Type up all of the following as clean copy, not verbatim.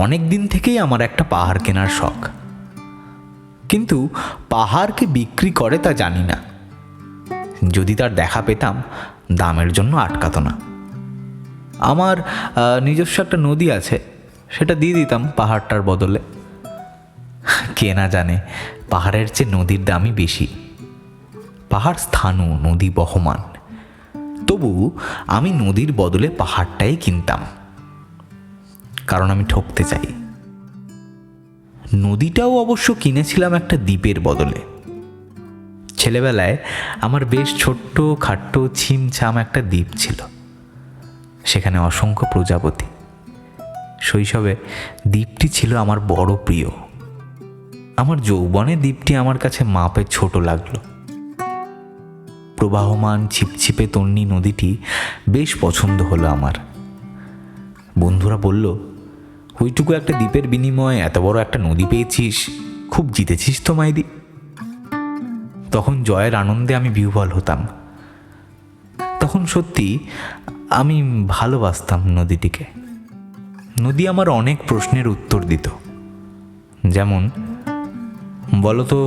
অনেক দিন থেকেই আমার একটা পাহাড় কেনার শখ, কিন্তু পাহাড়কে বিক্রি করে তা জানি না। যদি তার দেখা পেতাম দামের জন্য আটকাতো না। আমার নিজস্ব একটা নদী আছে, সেটা দিয়ে দিতাম পাহাড়টার বদলে। কে না জানে পাহাড়ের চেয়ে নদীর দামই বেশি। পাহাড় স্থাণু, নদী বহমান, তবু আমি নদীর বদলে পাহাড়টাই কিনতাম, কারণ আমি ঠকতে চাই। নদীটাও অবশ্য কিনেছিলাম একটা দ্বীপের বদলে। ছেলেবেলায় আমার বেশ ছোট্ট খাট্ট ছিমছাম একটা দ্বীপ ছিল, সেখানে অসংখ্য প্রজাপতি। শৈশবে দ্বীপটি ছিল আমার বড় প্রিয়। আমার যৌবনে দ্বীপটি আমার কাছে মাপে ছোট লাগলো। প্রবাহমান ছিপছিপে তন্নি নদীটি বেশ পছন্দ হলো আমার। বন্ধুরা বলল, ওইটুকু একটা দ্বীপের বিনিময়ে এত বড় একটা নদী পেয়েছিস, খুব জিতেছিস তো মাইদি। তখন জয়ের আনন্দে আমি বিহ্বল হতাম। তখন সত্যি আমি ভালোবাসতাম নদীটিকে। নদী আমার অনেক প্রশ্নের উত্তর দিত, যেমন, বলো তো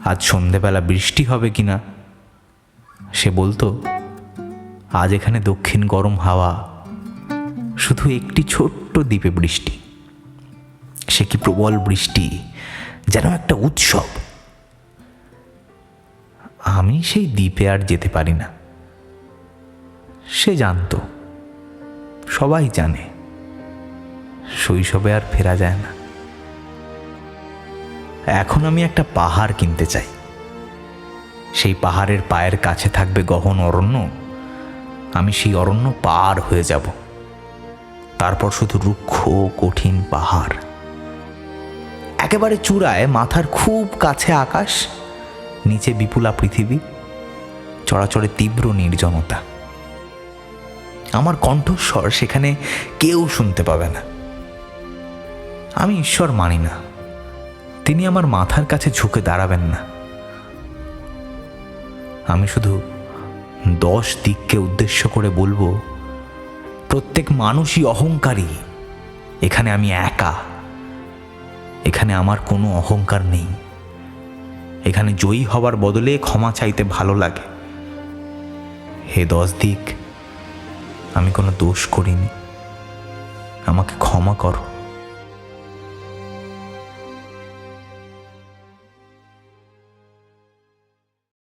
আজ সন্ধেবেলা বৃষ্টি হবে কি না? সে বলতো, আজ এখানে দক্ষিণ গরম হাওয়া, শুধু একটি ছোট্ট দ্বীপে বৃষ্টি। সে কি প্রবল বৃষ্টি, যেন একটা উৎসব। আমি সেই দ্বীপে আর যেতে পারি না। সে জানতো, সবাই জানে, শৈশবে আর ফেরা যায় না। এখন আমি একটা পাহাড় কিনতে চাই। সেই পাহাড়ের পায়ের কাছে থাকবে গহন অরণ্য। আমি সেই অরণ্য পার হয়ে যাব। তারপর শুধু রুক্ষ কঠিন পাহাড়। একেবারে চূড়ায় মাথার খুব কাছে আকাশ, নিচে বিপুলা পৃথিবী, চড়াচড়ে তীব্র নির্জনতা। আমার কণ্ঠস্বর সেখানে কেউ শুনতে পাবে না। আমি ঈশ্বর মানি না, তিনি আমার মাথার কাছে ঝুঁকে দাঁড়াবেন না। আমি শুধু 10 দিককে উদ্দেশ্য করে বলবো, প্রত্যেক মানুষই অহংকারী। এখানে আমি একা। এখানে আমার কোনো অহংকার নেই। এখানে জয়ী হবার বদলে ক্ষমা চাইতে ভালো লাগে। হে 10 দিক, আমি কোনো দোষ করিনি, আমাকে ক্ষমা করো।